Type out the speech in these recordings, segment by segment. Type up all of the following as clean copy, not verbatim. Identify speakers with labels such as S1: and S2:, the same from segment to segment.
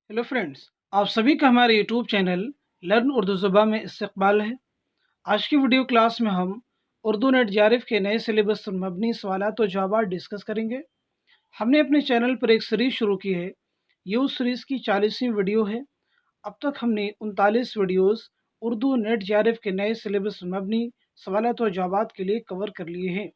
S1: Hello friends, आप सभी का हमारे यूट्यूब चैनल लर्न उर्दू ज़ुबान में इस्तकबाल है। आज की वीडियो क्लास में हम उर्दू नेट जारिफ के नए सिलेबस पर मबनी सवालात और जवाब डिस्कस करेंगे। हमने अपने चैनल पर एक सीरीज़ शुरू की है। ये उस सीरीज़ की 40वीं वीडियो है। अब तक हमने 39 वीडियोस उर्दू नेट जारिफ के नए सिलेबस पर मबनी सवालात और जवाब के लिए कवर कर लिए हैं।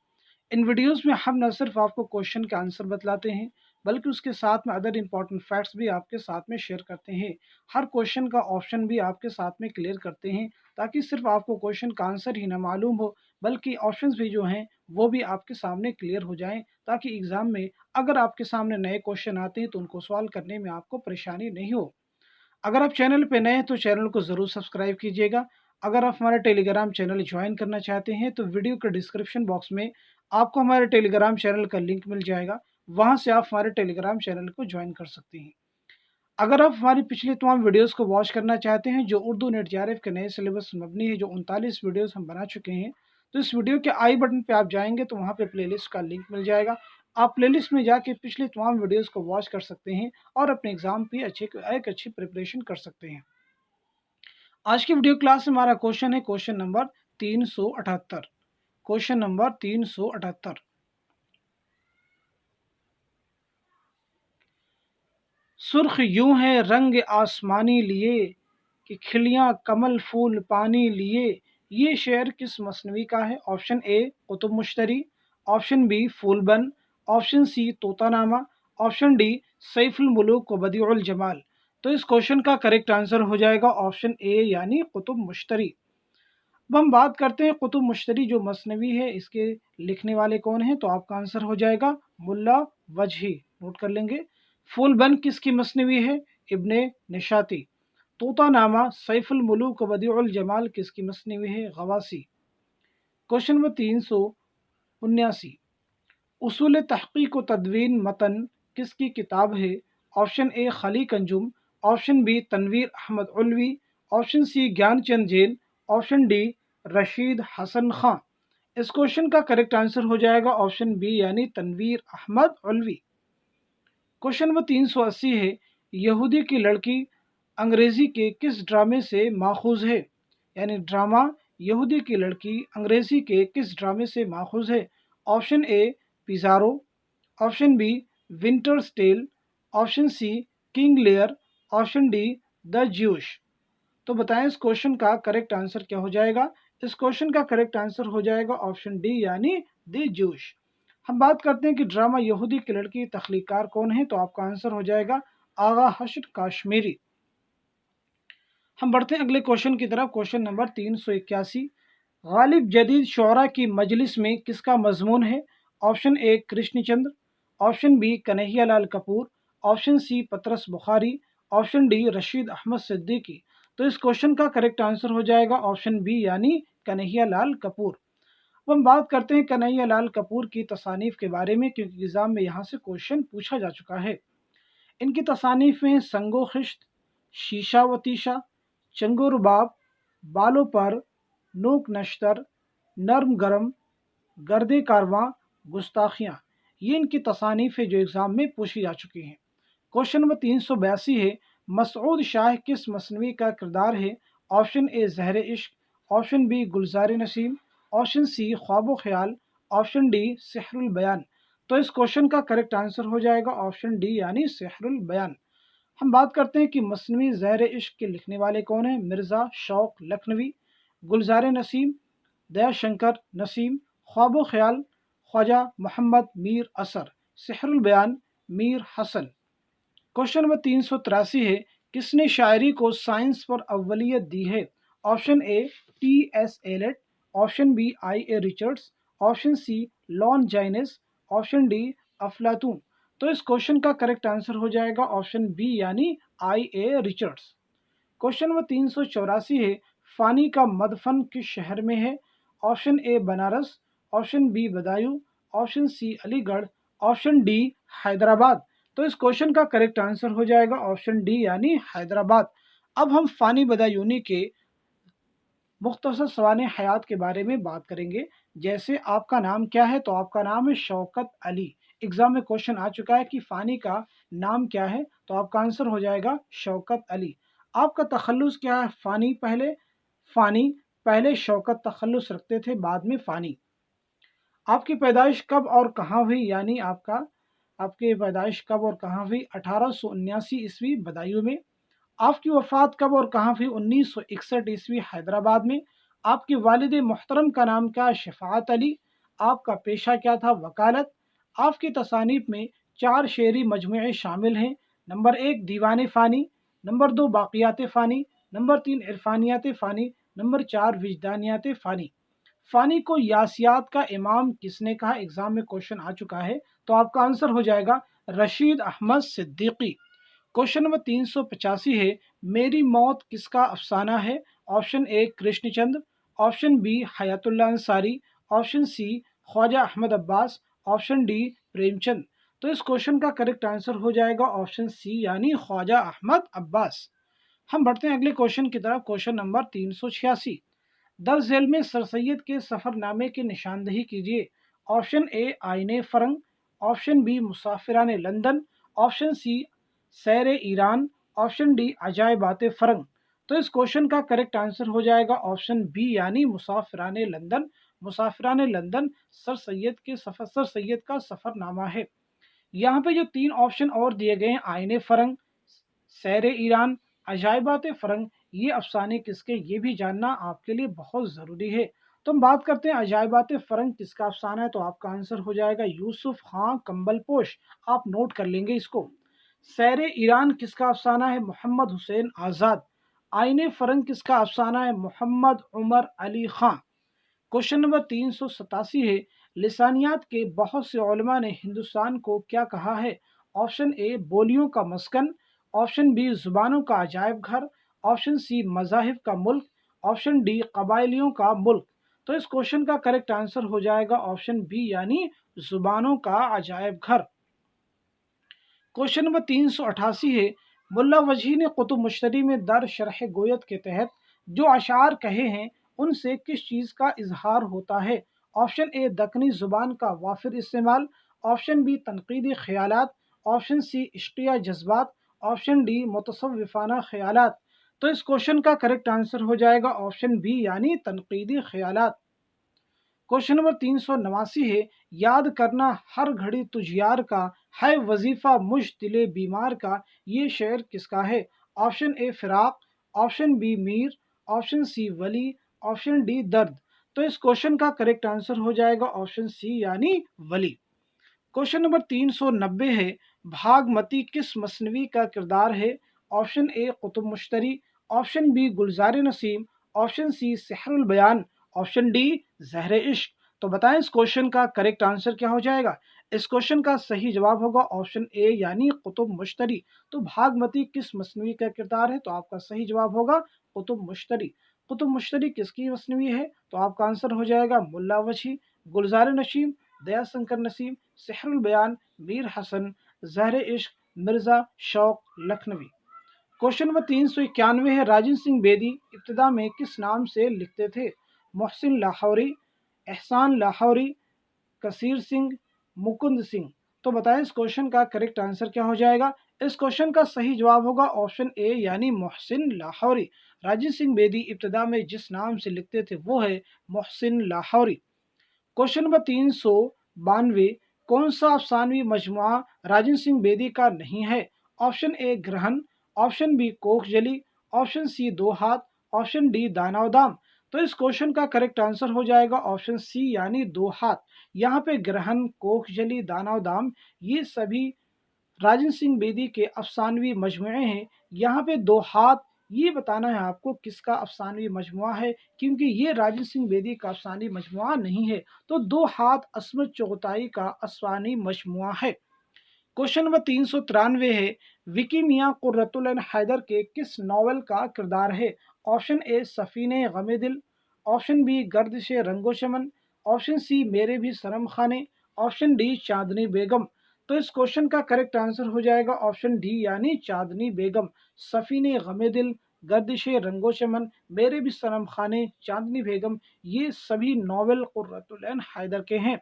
S1: इन वीडियोस में हम न सिर्फ आपको क्वेश्चन के आंसर बतलाते हैं, बल्कि उसके साथ में अदर इंपॉर्टेंट फैक्ट्स भी आपके साथ में शेयर करते हैं। हर क्वेश्चन का ऑप्शन भी आपके साथ में क्लियर करते हैं, ताकि सिर्फ आपको क्वेश्चन का आंसर ही ना मालूम हो, बल्कि ऑप्शंस भी जो हैं वो भी आपके सामने क्लियर हो जाएं, ताकि एग्ज़ाम में अगर आपके सामने नए क्वेश्चन आते हैं तो उनको सॉल्व करने में आपको परेशानी नहीं हो। अगर आप चैनल पे नए हैं तो चैनल को ज़रूर सब्सक्राइब कीजिएगा। अगर आप हमारे टेलीग्राम चैनल ज्वाइन करना चाहते हैं तो वीडियो के डिस्क्रिप्शन बॉक्स में आपको हमारे टेलीग्राम चैनल का लिंक मिल जाएगा। वहां से आप हमारे टेलीग्राम चैनल को ज्वाइन कर सकते हैं। अगर आप हमारी पिछली तमाम वीडियोस को वॉच करना चाहते हैं जो उर्दू नेट जेआरएफ के नए सिलेबस पर मबनी है, जो 39 वीडियोस हम बना चुके हैं, तो इस वीडियो के आई बटन पे आप जाएंगे तो वहाँ पे प्लेलिस्ट का लिंक मिल जाएगा। आप प्लेलिस्ट में जाके पिछली तमाम वीडियोस को वॉच कर सकते हैं और अपने एग्जाम पे एक अच्छी प्रिपरेशन कर सकते हैं। आज की वीडियो क्लास में हमारा क्वेश्चन है क्वेश्चन नंबर 378। Question number 378। सुर्ख यूं है रंग आसमानी लिए कि खिलियां कमल फूल पानी लिए। ये शेर किस मसनवी का है? Option A Qutub Mushtari, option B Phoolban, option C Totanama, option D Saiful Muluk wa Badiul Jamal. तो इस क्वेश्चन का करेक्ट आंसर हो जाएगा ऑप्शन ए यानी कुतुब मुश्तरी। अब हम बात करते हैं कुतुब मुश्तरी जो मसनवी है इसके लिखने वाले कौन है, तो आपका आंसर हो जाएगा मुल्ला वजही। नोट कर लेंगे। फूलबन किसकी मसनवी है? इब्ने निशाती। तोतानामा सैफुल मुलूक बदीउल जमाल किसकी मसनवी है? गवासी। Question number 379। उसूल तहकीक व तदवीन मतन किसकी किताब है? Option A Khaliq Anjum, option B Tanveer Ahmad Alvi, option C Gyanchand Jain, option D Rasheed Hasan Khan. इस क्वेश्चन का करेक्ट आंसर हो जाएगा ऑप्शन बी यानी तनवीर अहमद उल्वी। क्वेश्चन नंबर 380 है, यहूदी की लड़की अंग्रेजी के किस ड्रामे से माखूज है? यानी ड्रामा यहूदी की लड़की अंग्रेजी के किस ड्रामे से माखूज है? Option A Pizarro, option B Winter's Tale, option C King Lear, option D the Jewish. तो बताएं इस क्वेश्चन का करेक्ट आंसर क्या हो जाएगा? इस क्वेश्चन का करेक्ट आंसर हो जाएगा ऑप्शन डी यानी द ज्यूश। हम बात करते हैं कि ड्रामा यहूदी की लड़की तख्लीकार कौन है, तो आपका आंसर हो जाएगा आगा हश्र काश्मीरी। हम बढ़ते हैं अगले क्वेश्चन की तरफ। Question number 381। गालिब जदीद शोरा की मजलिस में किसका मजमून है? Option A Krishan Chander, option B Kanhaiya Lal Kapoor, option C Patras Bukhari, option D Rashid Ahmad Siddiqui. तो इस क्वेश्चन का करेक्ट आंसर हो जाएगा ऑप्शन बी यानी कन्हैया लाल कपूर। अब हम बात करते हैं कन्हैया लाल कपूर की तसानीफ के बारे में, क्योंकि एग्जाम में यहाँ से क्वेश्चन पूछा जा चुका है। इनकी तसानीफ में संगो खिश्त, शीशा व तीशा, चंगो रुबाब, बालों पर, नूक नश्तर, नर्म गरम, गर्दे कारवां, गुस्ताखियाँ, ये इनकी तसानीफ है जो एग्ज़ाम में पूछी जा चुकी हैं। क्वेश्चन नंबर 382 है, मसऊद शाह किस मसनवी का किरदार है? ऑप्शन ए जहर इश्क, option B Gulzar Naseem, option सी ख्वाब ख्याल, ऑप्शन डी सेहरुल बयान। तो इस क्वेश्चन का करेक्ट आंसर हो जाएगा ऑप्शन डी यानी सेहरुल बयान। हम बात करते हैं कि मसनवी ज़हर इश्क के लिखने वाले कौन हैं? मिर्ज़ा शौक लखनवी, गुलजार नसीम, दया शंकर नसीम, ख्वाब ख्याल ख्वाजा मोहम्मद मीर असर, सेहरुल बयान मीर हसन। क्वेश्चन नंबर 383 है, किसने शायरी को साइंस पर अव्वलियत दी है? Option A T S Eliot, option B I A Richards, option C Longinus, option D अफलातून। तो इस क्वेश्चन का करेक्ट आंसर हो जाएगा ऑप्शन बी यानी I A Richards. Question number 384 है, फानी का मदफन किस शहर में है? Option A Banaras, option B Badayun, option C Aligarh, option D Hyderabad. तो इस क्वेश्चन का करेक्ट आंसर हो जाएगा ऑप्शन डी यानी हैदराबाद। अब हम फानी बदायूनी के मुख्तसर सवाने हयात के बारे में बात करेंगे। जैसे आपका नाम क्या है, तो आपका नाम है शौकत अली। एग्जाम में क्वेश्चन आ चुका है कि फानी का नाम क्या है? तो आपका आंसर हो जाएगा शौकत अली। आपका तखल्लुस क्या है? फानी पहले शौकत तखल्लुस रखते थे, बाद में फानी। आपकी पैदाइश कब और कहाँ हुई? यानी आपकी पैदाइश कब और कहाँ हुई? 1879 ईस्वी बदायूं में। आपकी वफ़ात कब और कहाँ हुई? 1961 ईस्वी हैदराबाद में। आपके वालिद मोहतरम का नाम क्या है? शफ़ाअत अली। आपका पेशा क्या था? वकालत। आपकी तसानीफ में 4 शेरी मजमूए शामिल हैं। नंबर 1 दीवान फ़ानी, नंबर 2 बाक़ियात फ़ानी, नंबर 3 इरफ़ानियात फ़ानी, नंबर 4 विजदानियात फ़ानी। फ़ानी को यासियात का इमाम किसने कहा? एग्ज़ाम में क्वेश्चन आ चुका है, तो आपका आंसर हो जाएगा रशीद अहमद सिद्दीकी। क्वेश्चन नंबर 385 है, मेरी मौत किसका अफसाना है? Option A Krishan Chander, option B Hayatullah Ansari, option C Khwaja Ahmad Abbas, option D Premchand. तो इस क्वेश्चन का करेक्ट आंसर हो जाएगा ऑप्शन सी यानी ख्वाजा अहमद अब्बास। हम बढ़ते हैं अगले क्वेश्चन की तरफ। क्वेश्चन नंबर 386, दर्ज झेल में सर सैयद के सफ़रनामे की निशानदही कीजिए। Option A Aaine Farang, option B Musafiran London, option C Sair Iran, option D Ajaibat Farang. तो इस क्वेश्चन का करेक्ट आंसर हो जाएगा ऑप्शन बी यानी मुसाफिरान लंदन। मुसाफिरान लंदन सर सैयद का सफ़रनामा है। यहाँ पे जो 3 ऑप्शन और दिए गए हैं, आईने फ़रंग, सैर ईरान, अजायबात फ़रंग, ये अफ़साने किसके, ये भी जानना आपके लिए बहुत ज़रूरी है। तो हम बात करते हैं अजायबात फ़रंग किसका अफ़साना है, तो आपका आंसर हो जाएगा यूसुफ खां कंबलपोश। आप नोट कर लेंगे इसको। सैर ईरान किसका अफ़साना है? मोहम्मद हुसैन आज़ाद। आईने फ़रंग किसका अफ़साना है? मोहम्मद उमर अली खां। क्वेश्चन नंबर 387 है, लिसानियात के बहुत से उलमा ने हिंदुस्तान को क्या कहा है? ऑप्शन ए बोलियों का मस्कन, ऑप्शन बी जुबानों का अजायब घर, ऑप्शन सी मज़ाहिब का मुल्क, ऑप्शन डी कबायलियों का मुल्क। तो इस क्वेश्चन का करेक्ट आंसर हो जाएगा ऑप्शन बी यानी जुबानों का अजायब घर। क्वेश्चन नंबर 388 है, मुल्ला वजही ने कुतुब मुश्तरी में दर शरह गोयत के तहत जो अशार कहे हैं उनसे किस चीज़ का इजहार होता है? ऑप्शन ए दक्कनी ज़ुबान का वाफिर इस्तेमाल, ऑप्शन बी तनकीदी ख्यालात, ऑप्शन सी इश्किया जज्बात, ऑप्शन डी मुतसव्विफाना ख्यालात। तो इस क्वेश्चन का करेक्ट आंसर हो जाएगा ऑप्शन बी यानी तनकीदी ख्यालात। क्वेश्चन नंबर 389 है, याद करना हर घड़ी तुझ यार का है वजीफा मुझ दिले बीमार का, ये शेर किसका है? Option A Firaq, option B Mir, option C Wali, option D Dard. तो इस क्वेश्चन का करेक्ट आंसर हो जाएगा ऑप्शन सी यानी वली। क्वेश्चन नंबर 390 है, भागमती किस मसनवी का किरदार है? Option A Qutub Mushtari, option B Gulzar Naseem, option C Sahrul Bayan, option D जहर इश्क। तो बताएं इस क्वेश्चन का करेक्ट आंसर क्या हो जाएगा? इस क्वेश्चन का सही जवाब होगा ऑप्शन ए यानी कुतुब मुश्तरी। तो भागमती किस मसनवी का किरदार है? तो आपका सही जवाब होगा कुतुब मुश्तरी। कुतुब मुश्तरी किसकी मसनवी है? तो आपका आंसर हो जाएगा मुल्ला वजी, गुलजार नसीम, दया शंकर नसीम, सहरुल बयान, मीर हसन, जहर इश्क, मिर्ज़ा शौक लखनवी। क्वेश्चन नंबर 391 है, राजेंद्र सिंह बेदी इब्तदा में किस नाम से लिखते थे? मोहसिन लाहौरी, एहसान लाहौरी, कसीर सिंह, मुकुंद सिंह। तो बताएं इस क्वेश्चन का करेक्ट आंसर क्या हो जाएगा? इस क्वेश्चन का सही जवाब होगा ऑप्शन ए यानी मोहसिन लाहौरी। राजेंद्र सिंह बेदी इब्तदा में जिस नाम से लिखते थे वो है मोहसिन लाहौरी। क्वेश्चन नंबर 392, कौन सा अफसानवी मजमुआ राजेंद्र सिंह बेदी का नहीं है? ऑप्शन ए ग्रहण, ऑप्शन बी कोखजली, ऑप्शन सी दो हाथ, ऑप्शन डी दानावदाम। तो इस क्वेश्चन का करेक्ट आंसर हो जाएगा ऑप्शन सी यानी दो हाथ। यहाँ पे ग्रहण, कोखजली, दानावदाम ये सभी राजेंद्र सिंह बेदी के अफसानवी मजमुए हैं। यहाँ पे दो हाथ ये बताना है आपको किसका अफसानवी मजमुआ है, क्योंकि ये राजेंद्र सिंह बेदी का अफसानी मजमुआ नहीं है। तो दो हाथ असमत चौगताई का अफसानी मजमुआ है। क्वेश्चन नंबर 393 है, विकी मियाँ कुर्रतुल ऐन हैदर के किस नावल का किरदार है? ऑप्शन ए सफ़ीने गमे दिल, ऑप्शन बी गर्दिश रंगो चमन, ऑप्शन सी मेरे भी सनम खाने, ऑप्शन डी चांदनी बेगम। तो इस क्वेश्चन का करेक्ट आंसर हो जाएगा ऑप्शन डी यानी चांदनी बेगम। सफ़ीने गमे दिल, गर्दिश रंगो चमन, मेरे भी सनम खाने, चांदनी बेगम ये सभी नावल कुर्रतुल ऐन हैदर के हैं।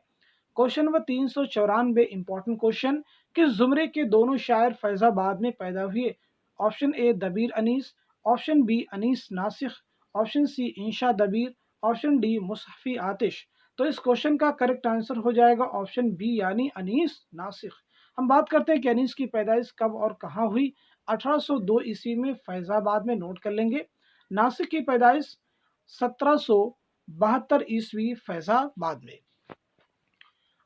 S1: क्वेश्चन नंबर 394 इंपॉर्टेंट क्वेश्चन, किस ज़ुमरे के दोनों शायर फैज़ाबाद में पैदा हुए? Option A Dabeer Anees, option B Anees Nasikh, option C Insha Dabeer, option D Mushafi Atish. तो इस क्वेश्चन का करेक्ट आंसर हो जाएगा ऑप्शन बी यानी अनीस नासिख। हम बात करते हैं कि अनीस की पैदाइश कब और कहाँ हुई। 1802 ईस्वी में फैज़ाबाद में, नोट कर लेंगे। नासिक की पैदाइश 1772 ईस्वी फैज़ाबाद में।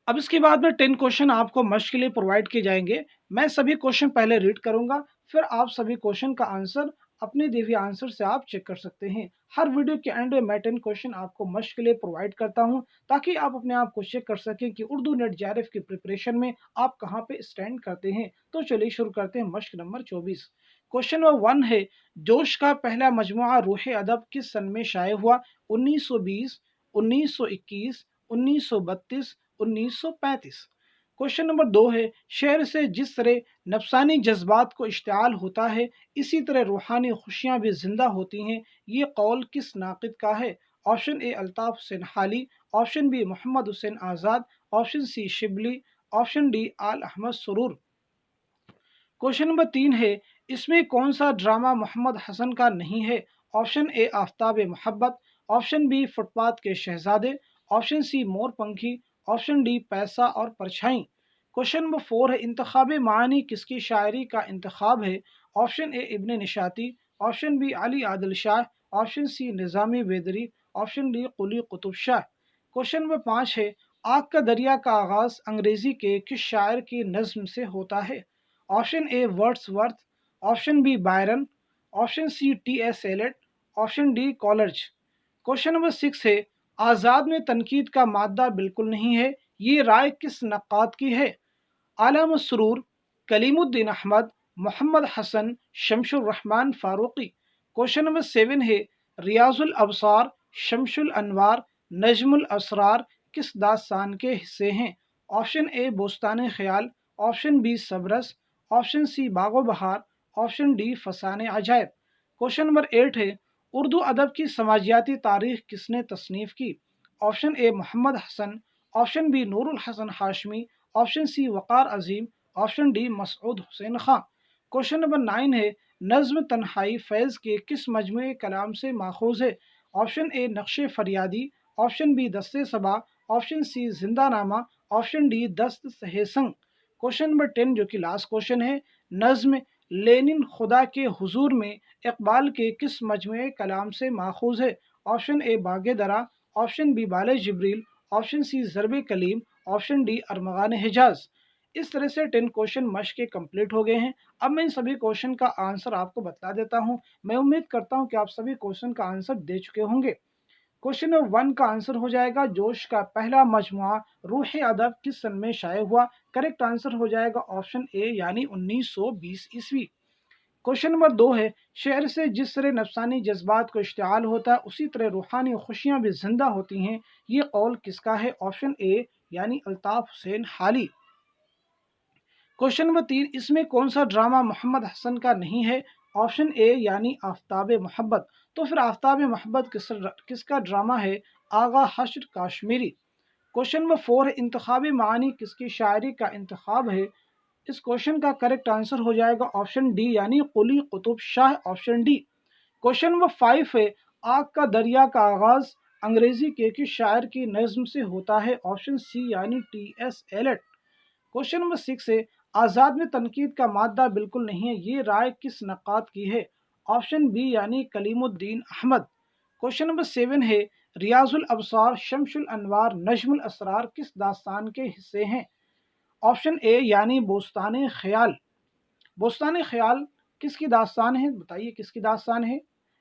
S1: अब इसके बाद में 10 क्वेश्चन आपको मश्क के लिए प्रोवाइड किए जाएंगे। मैं सभी क्वेश्चन पहले रीड करूंगा, फिर आप सभी क्वेश्चन का आंसर अपने दिए हुए आंसर से आप चेक कर सकते हैं। हर वीडियो के एंड में मैं 10 क्वेश्चन आपको मश्क के लिए प्रोवाइड करता हूं, ताकि आप अपने आप को चेक कर सकें कि उर्दू नेट जेआरएफ की प्रिपरेशन में आप कहां पे स्टैंड करते हैं। तो चलिए शुरू करते हैं मश्क नंबर 24। क्वेश्चन नंबर 1 है, जोश का पहला मजमुआ रूह अदब किस सन में शाये हुआ? 1920, 1921, 1932, 1935। क्वेश्चन नंबर 2 है, शेर से जिस तरह नफसानी जज्बात को इश्तियाल होता है, इसी तरह रूहानी खुशियां भी जिंदा होती हैं, ये कौल किस नाक़िद का है? ऑप्शन ए Altaf Hussain Hali, option B Mohammad Hussain Azad, option C Shibli, option D Aal Ahmad Suroor. Question number 3 है, इसमें कौन सा ड्रामा मोहम्मद हसन का नहीं है? ऑप्शन ए आफ्ताब मोहब्बत, ऑप्शन बी फुटपाथ के शहजादे, ऑप्शन सी मोर पंखी, ऑप्शन डी पैसा और परछाई। क्वेश्चन नंबर 4 है, इंतखाब मानी किसकी शायरी का इंतखाब है? Option A Ibne Nishati, option B Ali Adil Shah, option C Nizami Bidri, option D Quli Qutub Shah. Question number 5 है, आग का दरिया का आगाज अंग्रेजी के किस शायर की नज्म से होता है? Option A Wordsworth, option B Byron, option C T S Eliot, option D Coleridge. Question number 6 है, आज़ाद में तनकीद का मादा बिल्कुल नहीं है, ये राय किस नक्काद की है? आला मसरूर, कलीमुद्दीन अहमद, मोहम्मद हसन, शमशुर रहमान फारूकी। क्वेश्चन नंबर 7 है, रियाजुल अबसार, शमशुल अनवार, नजमुल असरार किस दास्तान के हिस्से हैं? Option A Bostan Khayal, option B Sabras, option C Bagh o Bahar, option D फसाने अजायब। क्वेश्चन नंबर 8 है, उर्दू अदब की समाजियाती तारीख किसने तसनीफ़ की? Option A Mohammad Hasan, option B Noorul Hasan Hashmi, option C Waqar Azeem, option D Masood Hussain Khan. Question number 9 है, नज़्म तन्हाई फैज़ के किस मजमूए कलाम से माखूज़ है? ऑप्शन ए नक्शे फरियादी, ऑप्शन बी दस्ते सबा, ऑप्शन सी जिंदा नामा, ऑप्शन डी दस्त सहेसंग। क्वेश्चन नंबर 10 जो कि लास्ट क्वेश्चन है, नज़्म लेनिन खुदा के हुजूर में इकबाल के किस मजमूए कलाम से माखूज़ है? ऑप्शन ए बागे दरा, option B Bale Jibreel, option C Zarb Kaleem, option D Armaghan Hijaz. इस तरह से 10 क्वेश्चन मश्क के कंप्लीट हो गए हैं। अब मैं इन सभी क्वेश्चन का आंसर आपको बता देता हूं। मैं उम्मीद करता हूं कि आप सभी क्वेश्चन का आंसर दे चुके होंगे। क्वेश्चन नंबर 1 का आंसर हो जाएगा, जोश का पहला मजमुआ रूह अदब किस सन में शाये हुआ? करेक्ट आंसर हो जाएगा ऑप्शन ए यानी 1920 ईस्वी। क्वेश्चन नंबर 2 है, शेर से जिस तरह नफसानी जज्बात को इश्तियाल होता है, उसी तरह रूहानी खुशियां भी जिंदा होती हैं, ये कौल किसका है? ऑप्शन ए यानी अल्ताफ हुसैन हाली। क्वेश्चन नंबर 3, इसमें कौन सा ड्रामा मोहम्मद हसन का नहीं है? ऑप्शन ए यानी आफ्ताब मोहब्बत। तो फिर आफ्ताब मोहब्बत किसका ड्रामा है? आगा हश्र काश्मीरी। क्वेश्चन नंबर 4 है, इंतखाबी मानी किसकी शायरी का इंतखाब है? इस क्वेश्चन का करेक्ट आंसर हो जाएगा ऑप्शन डी यानी Quli Qutub Shah, option D. Question number 5 है, आग का दरिया का आगाज अंग्रेजी के किस शायर की नज्म से होता है? ऑप्शन सी यानी T S Elliott. Question number 6 है, आज़ाद में तनकीद का मादा बिल्कुल नहीं है, ये राय किस नक़ाद की है? ऑप्शन बी यानी कलीमुद्दीन अहमद। क्वेश्चन नंबर 7 है, रियाजुल अबसार, शमशुल अनवार, नजमुल असरार किस दास्तान के हिस्से हैं? ऑप्शन ए यानी बोस्तान ख्याल। बोस्तान ख्याल किसकी दास्तान है? बताइए किसकी दास्तान है?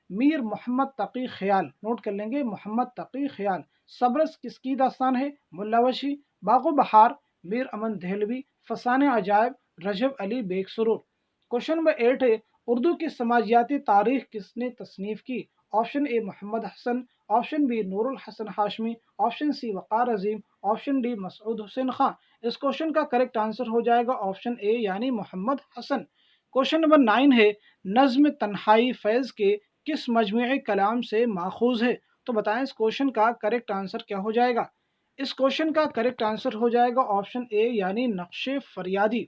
S1: मीर मोहम्मद तकी ख्याल, नोट कर लेंगे, मोहम्मद तकी ख्याल। सबरस किसकी दास्तान है? मुल्लावशी। बागो बहार मीर अमन दहलवी, फसाने अजायब रजब अली बेग सुरूर। क्वेश्चन नंबर 8 है, उर्दू की समाजियाती तारीख किसने तसनीफ़ की? Option A Mohammad Hasan, option B Noorul Hasan Hashmi, option C Waqar Azeem, option D Masood Hussain Khan. इस क्वेश्चन का करेक्ट आंसर हो जाएगा ऑप्शन ए यानी मोहम्मद हसन। क्वेश्चन नंबर 9 है, नज़्म तन्हाई फैज़ के किस मजमूए कलाम से माखूज़ है? तो बताएं इस क्वेश्चन का करेक्ट आंसर क्या हो जाएगा? इस क्वेश्चन का करेक्ट आंसर हो जाएगा ऑप्शन ए यानी नक्शे फरियादी।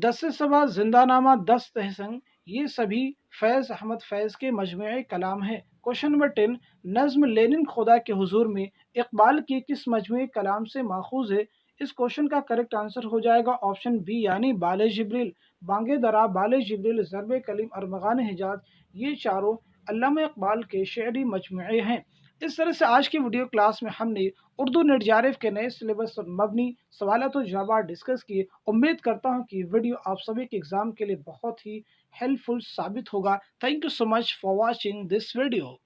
S1: دس سے سوا، زندہ نامہ، دس تہسنگ، یہ سبھی فیض احمد فیض کے مجموعے کلام ہیں۔ کوشچن نمبر 10، نظم لینن خدا کے حضور میں اقبال کی کس مجموعے کلام سے ماخوذ ہے؟ اس کوشچن کا کریکٹ آنسر ہو جائے گا آپشن بی یعنی بال جبریل۔ بانگ درا، بال جبریل، ضرب کلیم، ارمغان حجاز، یہ چاروں علامہ اقبال کے شعری مجموعے ہیں۔ اس طرح سے آج کی ویڈیو کلاس میں ہم نے اردو نیٹ جے آر ایف کے نئے سلیبس پر مبنی سوالات و جوابات ڈسکس کیے۔ امید کرتا ہوں کہ ویڈیو آپ سبھی کے ایگزام کے لیے بہت ہی ہیلپ فل ثابت ہوگا۔ Thank you so much for watching this video.